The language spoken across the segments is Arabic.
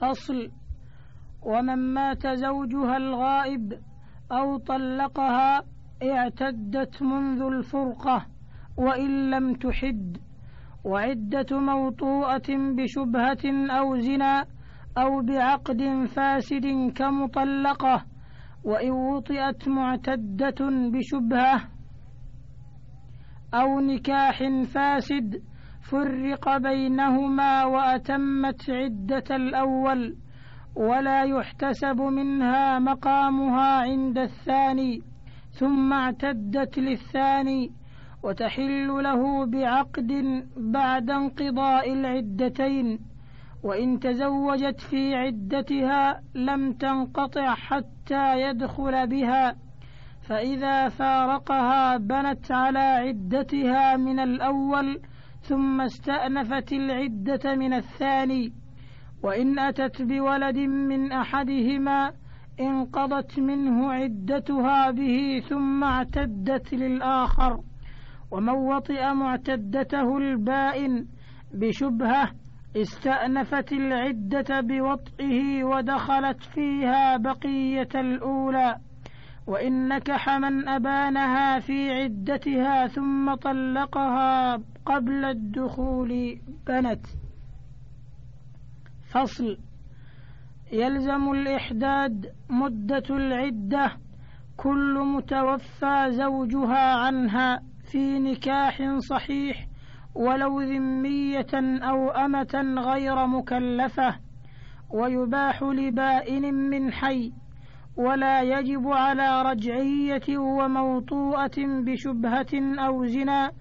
فصل. ومن مات زوجها الغائب أو طلقها اعتدت منذ الفرقة وإن لم تحد، وعدة موطوءة بشبهة أو زنا أو بعقد فاسد كمطلقة، وإن وطئت معتدة بشبهة أو نكاح فاسد فرق بينهما وأتمت عدة الأول، ولا يحتسب منها مقامها عند الثاني، ثم اعتدت للثاني، وتحل له بعقد بعد انقضاء العدتين. وإن تزوجت في عدتها لم تنقطع حتى يدخل بها، فإذا فارقها بنت على عدتها من الأول ثم استأنفت العدة من الثاني. وإن أتت بولد من أحدهما انقضت منه عدتها به ثم اعتدت للآخر. ومن وطئ معتدته البائن بشبهة استأنفت العدة بوطئه ودخلت فيها بقية الأولى. وإن نكح من أبانها في عدتها ثم طلقها قبل الدخول بنت. فصل. يلزم الإحداد مدة العدة كل متوفى زوجها عنها في نكاح صحيح ولو ذمية أو أمة غير مكلفة، ويباح لبائن من حي، ولا يجب على رجعية وموطوءة بشبهة أو زنا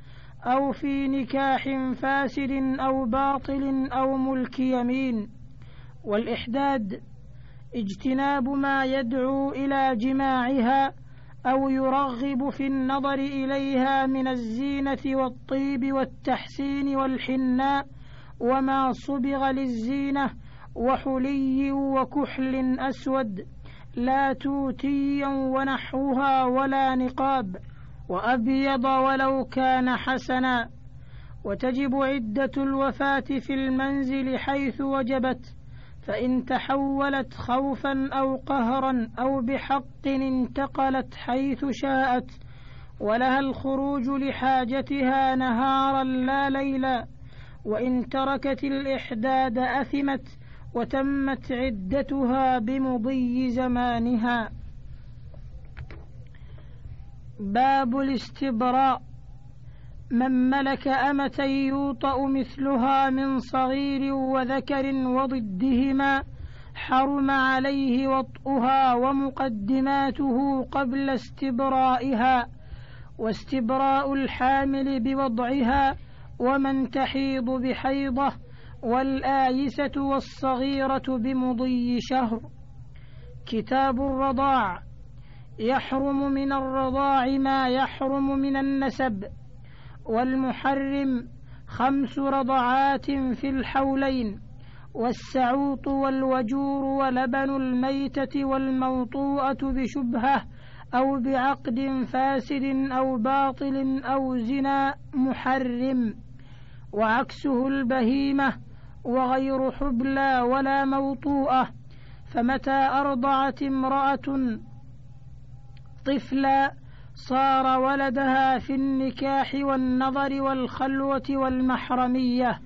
أو في نكاح فاسد أو باطل أو ملك يمين. والإحداد اجتناب ما يدعو إلى جماعها أو يرغب في النظر إليها من الزينة والطيب والتحسين والحناء وما صبغ للزينة وحلي وكحل أسود، لا توتيا ونحوها ولا نقاب، وأبيض ولو كان حسنا. وتجب عدة الوفاة في المنزل حيث وجبت، فإن تحولت خوفا أو قهرا أو بحق انتقلت حيث شاءت، ولها الخروج لحاجتها نهارا لا ليلا. وإن تركت الإحداد أثمت وتمت عدتها بمضي زمانها. باب الاستبراء. من ملك أمة يوطأ مثلها من صغير وذكر وضدهما حرم عليه وطئها ومقدماته قبل استبرائها، واستبراء الحامل بوضعها ومن تحيض بحيضة، والآيسة والصغيرة بمضي شهر. كتاب الرضاع. يحرم من الرضاع ما يحرم من النسب، والمحرم 5 رضعات في الحولين، والسعوط والوجور ولبن الميتة والموطوءة بشبهة أو بعقد فاسد أو باطل أو زنا محرم، وعكسه البهيمة وغير حبلى ولا موطوءة. فمتى أرضعت امرأة طفلا صار ولدها في النكاح والنظر والخلوة والمحرمية،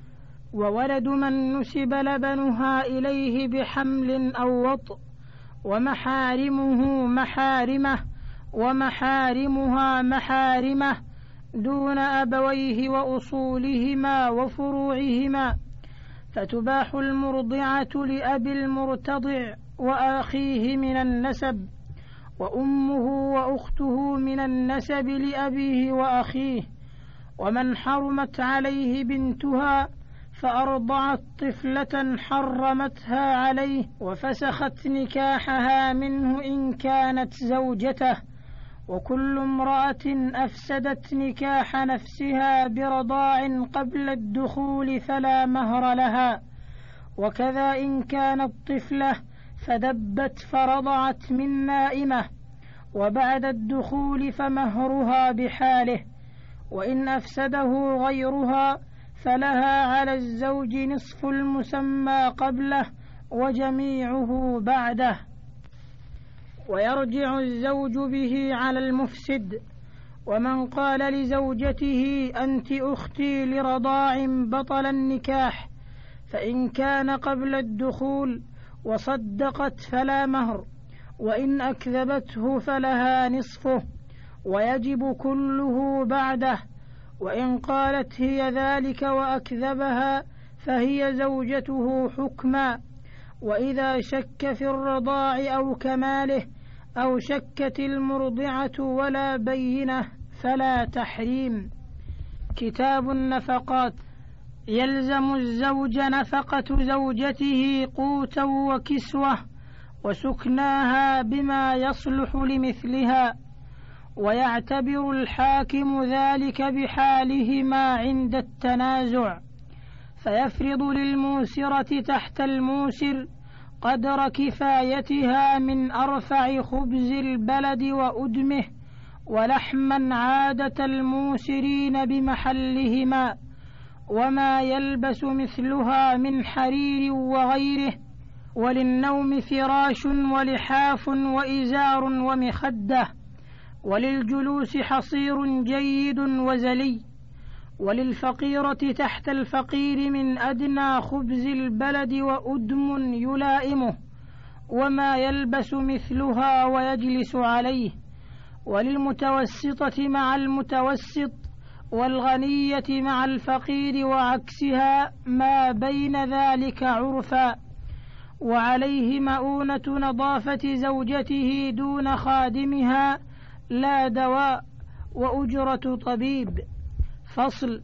وولد من نسب لبنها إليه بحمل أو وطء، ومحارمه محارمه ومحارمها محارمه دون أبويه وأصولهما وفروعهما. فتباح المرضعة لأبي المرتضع وأخيه من النسب، وأمه وأخته من النسب لأبيه وأخيه. ومن حرمت عليه بنتها فأرضعت طفلة حرمتها عليه وفسخت نكاحها منه إن كانت زوجته. وكل امرأة أفسدت نكاح نفسها برضاع قبل الدخول فلا مهر لها. وكذا إن كانت طفلة فدبت فرضعت من نائمة، وبعد الدخول فمهرها بحاله. وإن أفسده غيرها فلها على الزوج نصف المسمى قبله وجميعه بعده. ويرجع الزوج به على المفسد. ومن قال لزوجته أنت أختي لرضاع بطل النكاح، فإن كان قبل الدخول وصدقت فلا مهر، وإن أكذبته فلها نصفه ويجب كله بعده، وإن قالت هي ذلك وأكذبها فهي زوجته حكما. وإذا شك في الرضاع أو كماله أو شكت المرضعة ولا بينة فلا تحريم. كتاب النفقات. يلزم الزوج نفقة زوجته قوتا وكسوة وسكناها بما يصلح لمثلها، ويعتبر الحاكم ذلك بحالهما عند التنازع، فيفرض للموسرة تحت الموسر قدر كفايتها من أرفع خبز البلد وأدمه، ولحما عادة الموسرين بمحلهما، وما يلبس مثلها من حرير وغيره، وللنوم فراش ولحاف وإزار ومخدة، وللجلوس حصير جيد وزلي، وللفقيرة تحت الفقير من أدنى خبز البلد وأدم يلائمه، وما يلبس مثلها ويجلس عليه، وللمتوسطة مع المتوسط، والغنية مع الفقير وعكسها ما بين ذلك عرفا. وعليه مؤونة نظافة زوجته دون خادمها لا دواء، وأجرة طبيب. فصل.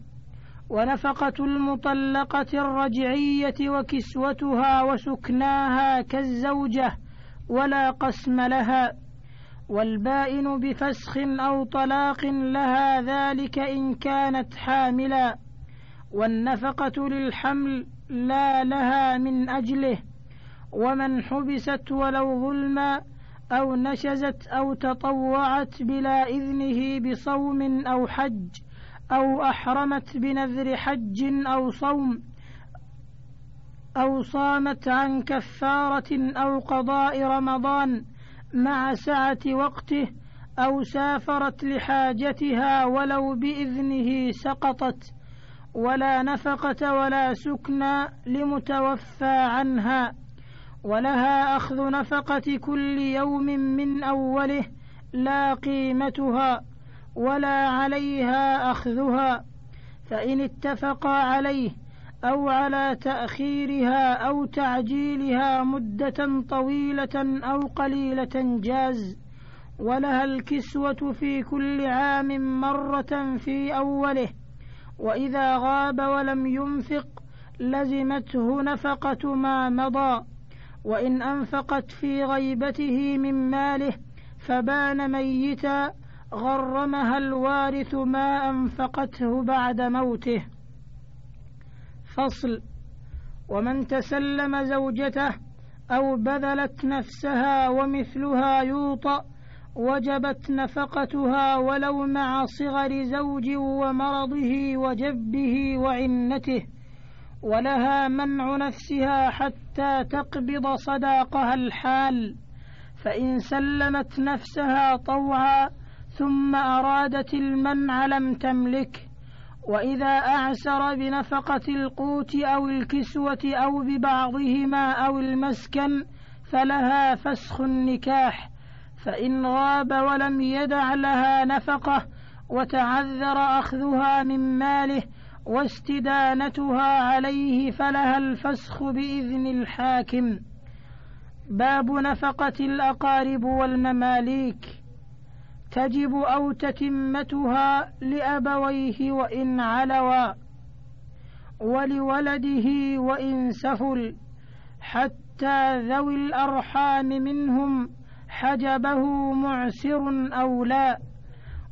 ونفقة المطلقة الرجعية وكسوتها وسكناها كالزوجة ولا قسم لها، والبائن بفسخ أو طلاق لها ذلك إن كانت حاملا، والنفقة للحمل لا لها من أجله، ومن حبست ولو ظلما أو نشزت أو تطوعت بلا إذنه بصوم أو حج، أو أحرمت بنذر حج أو صوم، أو صامت عن كفارة أو قضاء رمضان مع سعة وقته، أو سافرت لحاجتها ولو بإذنه سقطت، ولا نفقة ولا سكنى لمتوفى عنها، ولها أخذ نفقة كل يوم من أوله لا قيمتها، ولا عليها أخذها، فإن اتفقا عليه أو على تأخيرها أو تعجيلها مدة طويلة أو قليلة جاز. ولها الكسوة في كل عام مرة في أوله، وإذا غاب ولم ينفق لزمته نفقة ما مضى، وإن أنفقت في غيبته من ماله فبان ميتا غرمها الوارث ما أنفقته بعد موته. فصل. ومن تسلم زوجته أو بذلت نفسها ومثلها يوطأ وجبت نفقتها ولو مع صغر زوج ومرضه وجبه وعنته، ولها منع نفسها حتى تقبض صداقها الحال، فإن سلمت نفسها طوعا ثم أرادت المنع لم تملك. وإذا أعسر بنفقة القوت أو الكسوة أو ببعضهما أو المسكن فلها فسخ النكاح، فإن غاب ولم يدع لها نفقة وتعذر أخذها من ماله واستدانتها عليه فلها الفسخ بإذن الحاكم. باب نفقة الأقارب والمماليك. تجب أو تتمتها لأبويه وإن علوا، ولولده وإن سفل، حتى ذوي الأرحام منهم حجبه معسر أو لا،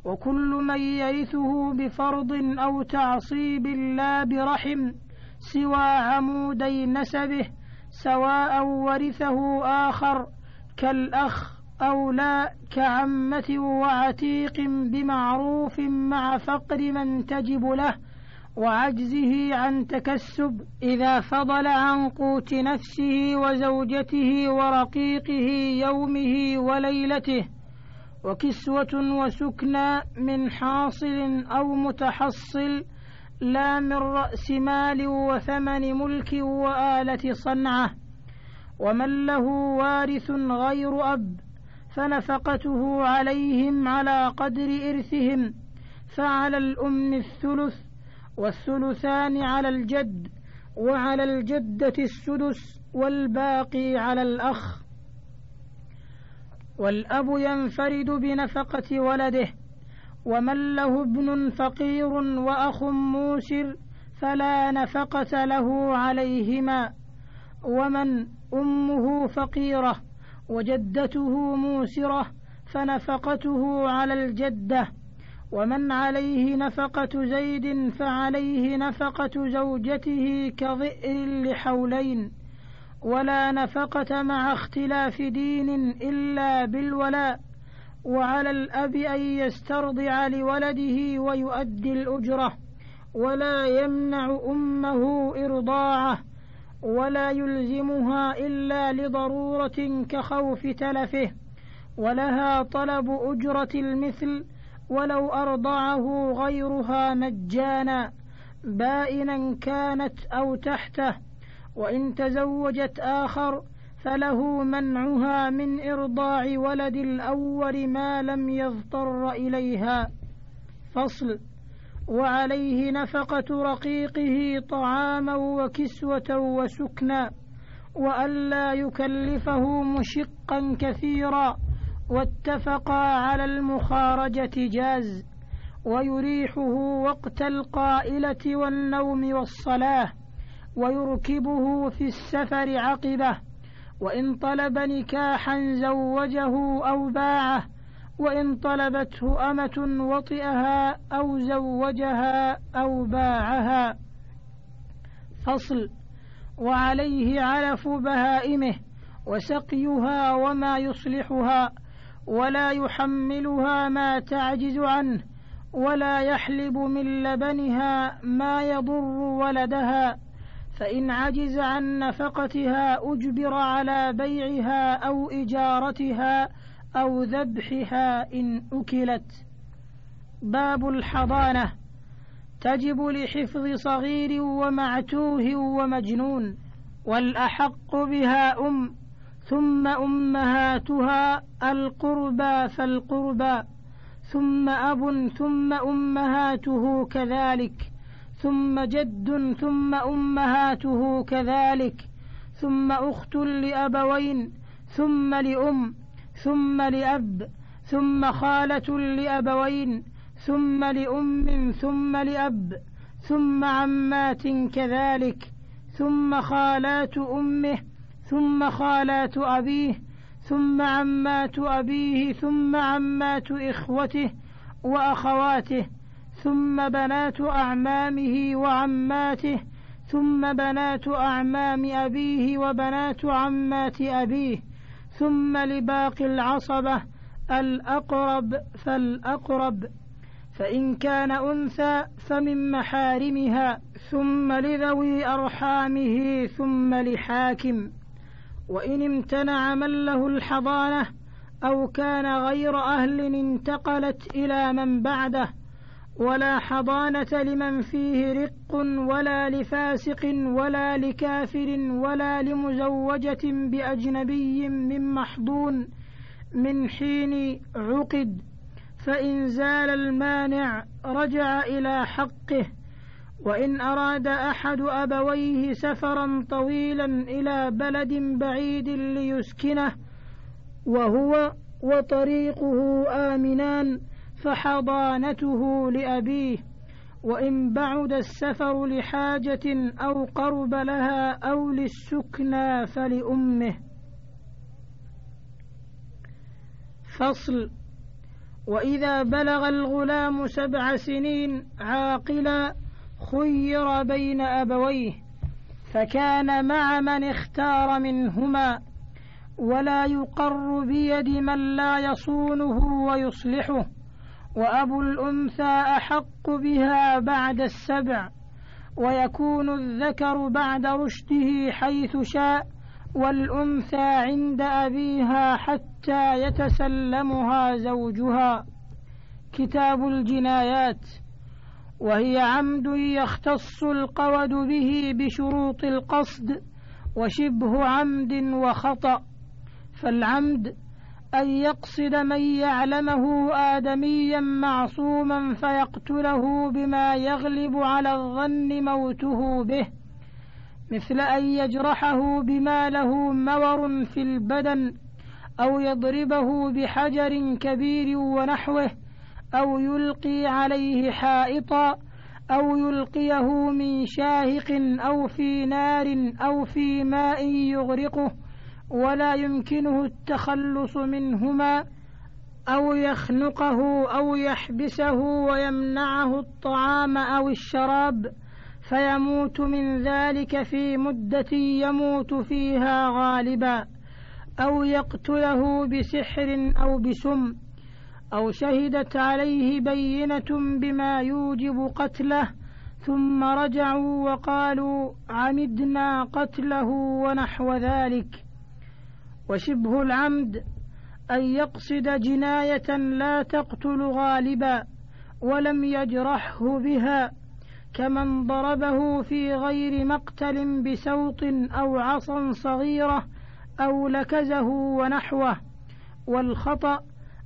وكل من يرثه بفرض أو تعصيب لا برحم سوى عمودي نسبه، سواء ورثه آخر كالأخ أو لا، كعمة وعتيق بمعروف مع فقر من تجب له، وعجزه عن تكسب إذا فضل عن قوت نفسه وزوجته ورقيقه يومه وليلته، وكسوة وسكنى من حاصل أو متحصل، لا من رأس مال وثمن ملك وآلة صنعة. ومن له وارث غير أب فنفقته عليهم على قدر إرثهم، فعلى الأم الثلث، والثلثان على الجد، وعلى الجدة السدس، والباقي على الأخ. والأب ينفرد بنفقة ولده. ومن له ابن فقير وأخ موسر فلا نفقة له عليهما. ومن أمه فقيرة وجدته موسرة فنفقته على الجدة. ومن عليه نفقة زيد فعليه نفقة زوجته كظئر لحولين. ولا نفقة مع اختلاف دين إلا بالولاء. وعلى الأب أن يسترضع لولده ويؤدي الأجرة، ولا يمنع أمه إرضاعه، ولا يلزمها إلا لضرورة كخوف تلفه، ولها طلب أجرة المثل ولو أرضعه غيرها مجانا، بائنا كانت أو تحته. وإن تزوجت آخر فله منعها من إرضاع ولد الأول ما لم يضطر إليها. فصل. وعليه نفقة رقيقه طعاما وكسوة وسكنا، وألا يكلفه مشقا كثيرا، واتفقا على المخارجة جاز، ويريحه وقت القائلة والنوم والصلاة، ويركبه في السفر عقبه. وإن طلب نكاحا زوجه أو باعه، وإن طلبته أمة وطئها أو زوجها أو باعها. فصل. وعليه علف بهائمه وسقيها وما يصلحها، ولا يحملها ما تعجز عنه، ولا يحلب من لبنها ما يضر ولدها. فإن عجز عن نفقتها أجبر على بيعها أو إجارتها أو ذبحها إن أكلت. باب الحضانة. تجب لحفظ صغير ومعتوه ومجنون، والأحق بها ثم أمهاتها القربى فالقربى، ثم أب، ثم أمهاته كذلك، ثم جد، ثم أمهاته كذلك، ثم أخت لأبوين، ثم لأم، ثم لأب، ثم خالة لأبوين، ثم لأم، ثم لأب، ثم عمات كذلك، ثم خالات أمه، ثم خالات أبيه، ثم عمات أبيه، ثم عمات إخوته وأخواته، ثم بنات أعمامه وعماته، ثم بنات أعمام أبيه وبنات عمات أبيه، ثم لباقي العصبة الأقرب فالأقرب، فإن كان أنثى فمن محارمها، ثم لذوي أرحامه، ثم لحاكم. وإن امتنع من له الحضانة أو كان غير أهل انتقلت إلى من بعده. ولا حضانة لمن فيه رق، ولا لفاسق، ولا لكافر، ولا لمزوجة بأجنبي من محضون من حين عقد، فإن زال المانع رجع إلى حقه. وإن أراد أحد أبويه سفرا طويلا إلى بلد بعيد ليسكنه وهو وطريقه آمنان فحضانته لأبيه، وإن بعد السفر لحاجة أو قرب لها أو للسكنى فلأمه. فصل. وإذا بلغ الغلام 7 سنين عاقلا خير بين أبويه، فكان مع من اختار منهما، ولا يقر بيد من لا يصونه ويصلحه. وأبو الأنثى أحق بها بعد 7، ويكون الذكر بعد رشده حيث شاء، والأنثى عند أبيها حتى يتسلمها زوجها. كتاب الجنايات. وهي عمد يختص القود به بشروط القصد، وشبه عمد وخطأ. فالعمد أن يقصد من يعلمه آدميا معصوما فيقتله بما يغلب على الظن موته به، مثل أن يجرحه بما له مور في البدن، أو يضربه بحجر كبير ونحوه، أو يلقي عليه حائطا، أو يلقيه من شاهق أو في نار أو في ماء يغرقه ولا يمكنه التخلص منهما، أو يخنقه أو يحبسه ويمنعه الطعام أو الشراب فيموت من ذلك في مدة يموت فيها غالبا، أو يقتله بسحر أو بسم، أو شهدت عليه بينة بما يوجب قتله ثم رجعوا وقالوا عمدنا قتله ونحو ذلك. وشبه العمد أن يقصد جناية لا تقتل غالبا ولم يجرحه بها، كمن ضربه في غير مقتل بسوط أو عصا صغيرة أو لكزه ونحوه. والخطأ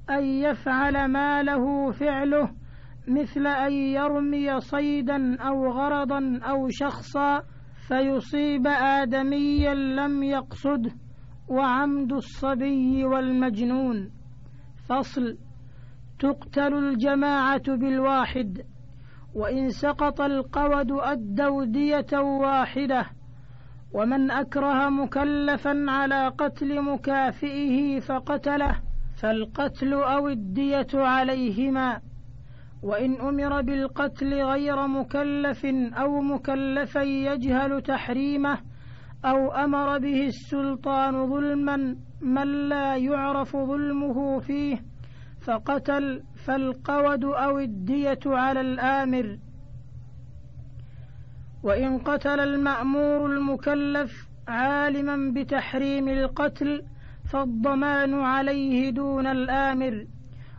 أن يفعل ما له فعله، مثل أن يرمي صيدا أو غرضا أو شخصا فيصيب آدميا لم يقصده، وعمد الصبي والمجنون. فصل. تقتل الجماعة بالواحد، وإن سقط القود أدوا دية واحدة. ومن أكره مكلفا على قتل مكافئه فقتله فالقتل أو الدية عليهما. وإن أمر بالقتل غير مكلف أو مكلفا يجهل تحريمه، أو أمر به السلطان ظلما من لا يعرف ظلمه فيه فقتل، فالقود أو الدية على الآمر. وإن قتل المأمور المكلف عالما بتحريم القتل فالضمان عليه دون الآمر.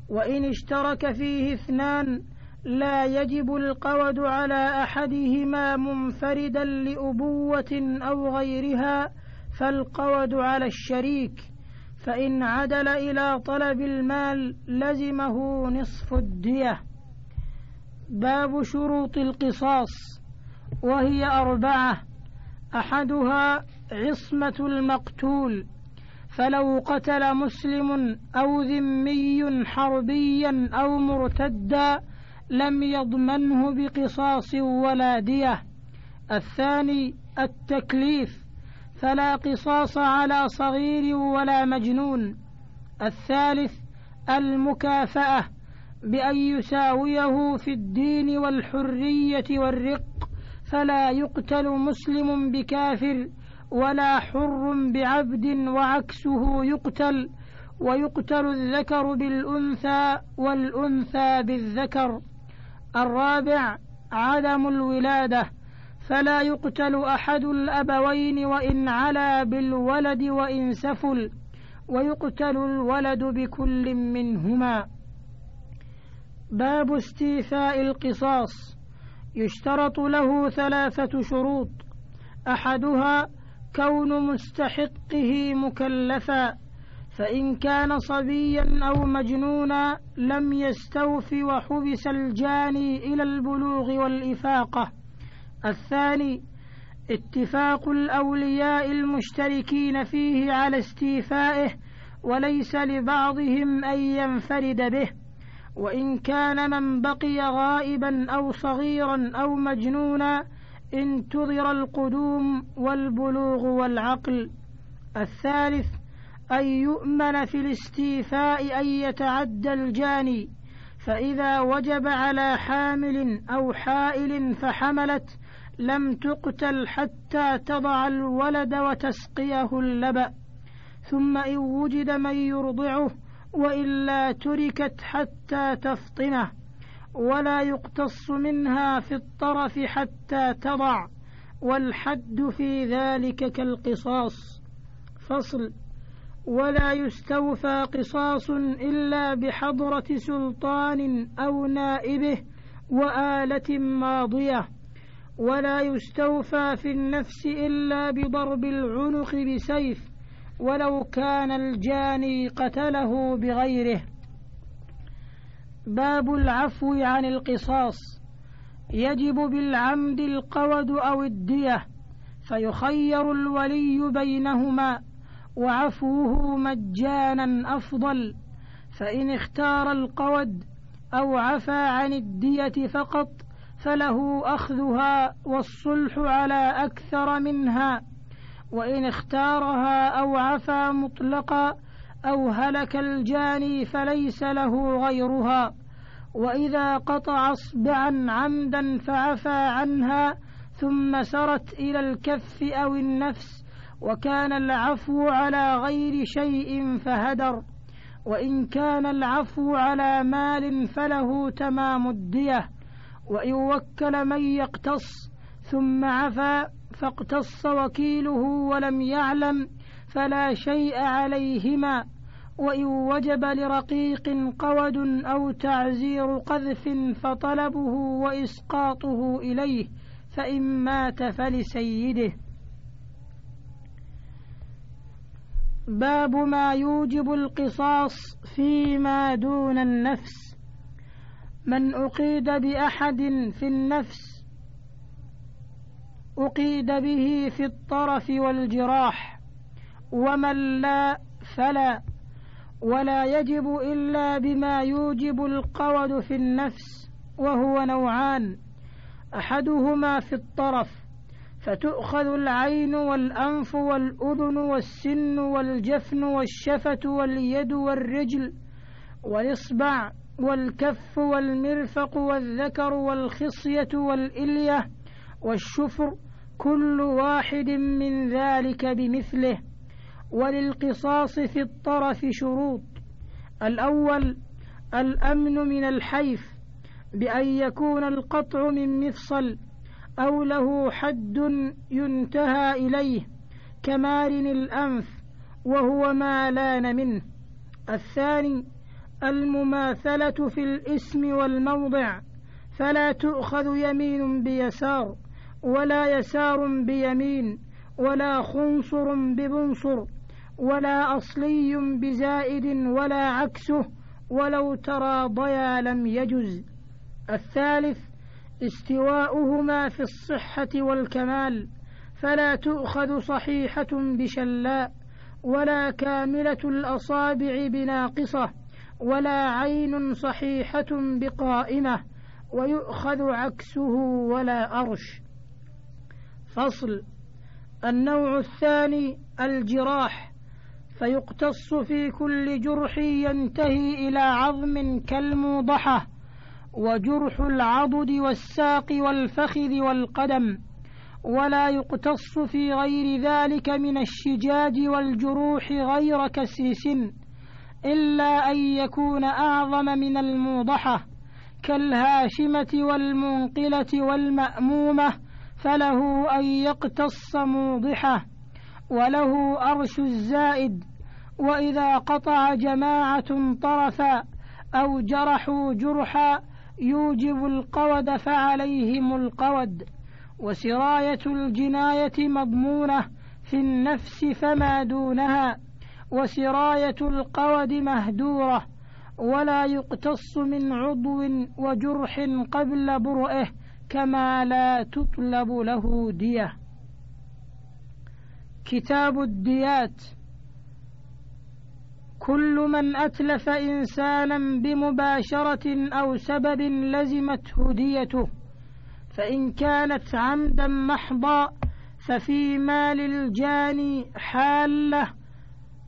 وإن اشترك فيه اثنان لا يجب القود على أحدهما منفردا لأبوة أو غيرها، فالقود على الشريك، فإن عدل إلى طلب المال لزمه نصف الدية. باب شروط القصاص، وهي 4: أحدها عصمة المقتول، فلو قتل مسلم أو ذمي حربيا أو مرتدا لم يضمنه بقصاص ولا دية. الثاني التكليف، فلا قصاص على صغير ولا مجنون. الثالث المكافأة، بأن يساويه في الدين والحرية والرق، فلا يقتل مسلم بكافر ولا حر بعبد وعكسه يقتل، ويقتل الذكر بالأنثى والأنثى بالذكر. الرابع عدم الولادة، فلا يقتل أحد الأبوين وإن علا بالولد وإن سفل، ويقتل الولد بكل منهما. باب استيفاء القصاص، يشترط له 3 شروط: أحدها كون مستحقه مكلفا، فإن كان صبيا أو مجنونا لم يستوف وحبس الجاني إلى البلوغ والإفاقة. الثاني اتفاق الأولياء المشتركين فيه على استيفائه، وليس لبعضهم أن ينفرد به، وإن كان من بقي غائبا أو صغيرا أو مجنونا انتظر القدوم والبلوغ والعقل. الثالث أن يؤمن في الاستيفاء أن يتعدى الجاني، فإذا وجب على حامل أو حائل فحملت لم تقتل حتى تضع الولد وتسقيه اللبن، ثم إن وجد من يرضعه وإلا تركت حتى تفطمه. ولا يقتص منها في الطرف حتى تضع، والحد في ذلك كالقصاص. فصل. ولا يستوفى قصاص إلا بحضرة سلطان أو نائبه وآلة ماضية، ولا يستوفى في النفس إلا بضرب العنق بسيف ولو كان الجاني قتله بغيره. باب العفو عن القصاص. يجب بالعمد القود أو الدية، فيخير الولي بينهما، وعفوه مجانا أفضل، فإن اختار القود أو عفى عن الدية فقط فله أخذها والصلح على أكثر منها، وإن اختارها أو عفى مطلقا أو هلك الجاني فليس له غيرها. وإذا قطع إصبعا عمدا فعفى عنها ثم سرت إلى الكف أو النفس وكان العفو على غير شيء فهدر. وإن كان العفو على مال فله تمام الدية. وإن وكل من يقتص ثم عفا فاقتص وكيله ولم يعلم فلا شيء عليهما. وإن وجب لرقيق قود أو تعزير قذف فطلبه وإسقاطه إليه، فإن مات فلسيده. باب ما يوجب القصاص فيما دون النفس. من أقيد بأحد في النفس أقيد به في الطرف والجراح، ومن لا فلا. ولا يجب إلا بما يوجب القود في النفس، وهو نوعان: أحدهما في الطرف، فتؤخذ العين والأنف والأذن والسن والجفن والشفة واليد والرجل والإصبع والكف والمرفق والذكر والخصية والإلية والشفر، كل واحد من ذلك بمثله. وللقصاص في الطرف شروط: الأول الأمن من الحيف، بأن يكون القطع من مفصل أو له حد ينتهى إليه كمارن الأنف وهو ما لان منه. الثاني المماثلة في الاسم والموضع، فلا تؤخذ يمين بيسار ولا يسار بيمين ولا خنصر ببنصر ولا أصلي بزائد ولا عكسه، ولو تراضيا لم يجز. الثالث استواؤهما في الصحة والكمال، فلا تؤخذ صحيحة بشلاء ولا كاملة الأصابع بناقصة ولا عين صحيحة بقائمة، ويؤخذ عكسه ولا أرش. فصل. النوع الثاني الجراح، فيقتص في كل جرح ينتهي إلى عظم كالموضحة، وجرح العضد والساق والفخذ والقدم، ولا يقتص في غير ذلك من الشجاج والجروح غير كسر سن، إلا أن يكون أعظم من الموضحة كالهاشمة والمنقلة والمأمومة، فله أن يقتص موضحة، وله أرش الزائد. وإذا قطع جماعة طرفا أو جرحوا جرحا يوجب القود فعليهم القود. وسراية الجناية مضمونة في النفس فما دونها، وسراية القود مهدورة. ولا يقتص من عضو وجرح قبل برئه، كما لا تطلب له دية. كتاب الديات. كل من أتلف إنسانا بمباشرة أو سبب لزمته ديته، فإن كانت عمدا محضا ففي مال الجاني حالة،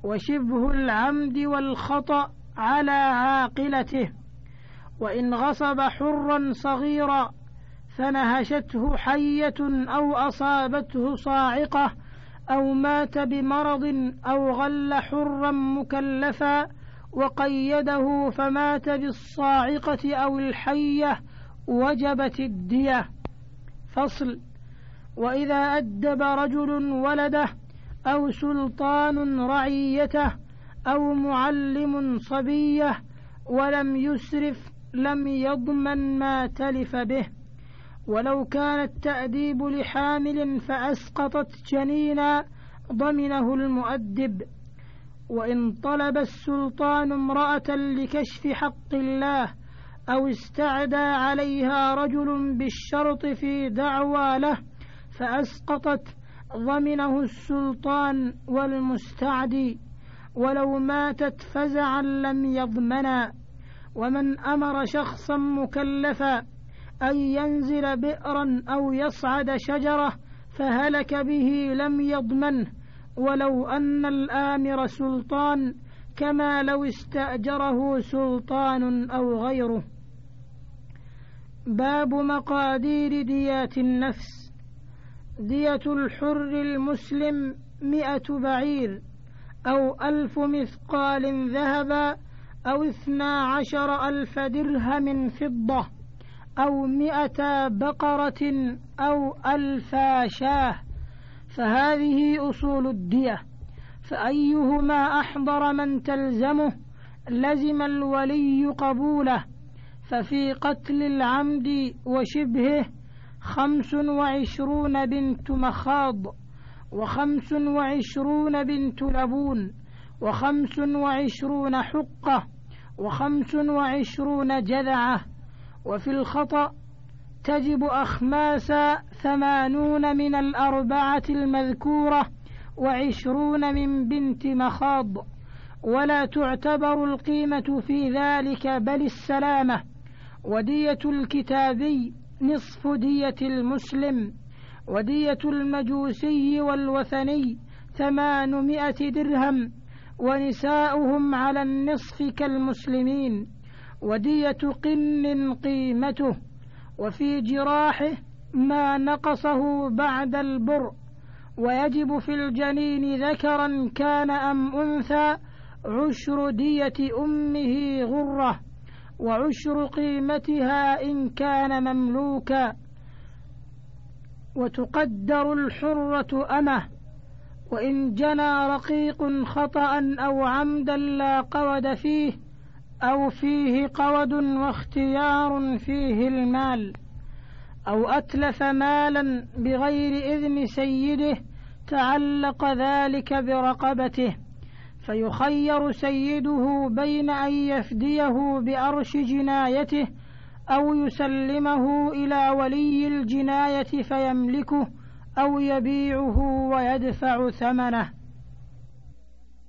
وشبه العمد والخطأ على عاقلته. وإن غصب حرا صغيرا فنهشته حية أو أصابته صاعقة أو مات بمرض أو غل حرا مكلفا وقيده فمات بالصاعقة أو الحية وجبت الدية. فصل. وإذا أدب رجل ولده أو سلطان رعيته أو معلم صبيه ولم يسرف لم يضمن ما تلف به، ولو كان التأديب لحامل فأسقطت جنينا ضمنه المؤدب. وإن طلب السلطان امرأة لكشف حق الله أو استعدى عليها رجل بالشرط في دعوى له فأسقطت ضمنه السلطان والمستعدي، ولو ماتت فزعا لم يضمنا. ومن أمر شخصا مكلفا أن ينزل بئرا أو يصعد شجرة فهلك به لم يضمنه، ولو أن الآمر سلطان، كما لو استأجره سلطان أو غيره. باب مقادير ديات النفس. دية الحر المسلم 100 بعير أو 1000 مثقال ذهبا أو 12,000 درهم فضة أو 100 بقرة أو 1000 شاه، فهذه أصول الدية. فأيهما أحضر من تلزمه لزم الولي قبوله. ففي قتل العمد وشبهه 25 بنت مخاض، 25 بنت لبون، 25 حقة، 25 جذعة. وفي الخطأ تجب أخماسا 80 من 4 المذكورة، 20 من بنت مخاض، ولا تعتبر القيمة في ذلك بل السلامة. ودية الكتابي نصف دية المسلم. ودية المجوسي والوثني 800 درهم، ونساؤهم على النصف كالمسلمين. ودية قن قيمته. وفي جراحه ما نقصه بعد البرء. ويجب في الجنين ذكرا كان أم أنثى 10 دية أمه غرة، و10 قيمتها إن كان مملوكا. وتقدر الحرة أمه. وإن جنى رقيق خطأ أو عمدا لا قود فيه، أو فيه قود واختيار فيه المال، أو أتلف مالا بغير إذن سيده تعلق ذلك برقبته، فيخير سيده بين أن يفديه بأرش جنايته أو يسلمه إلى ولي الجناية فيملكه، أو يبيعه ويدفع ثمنه.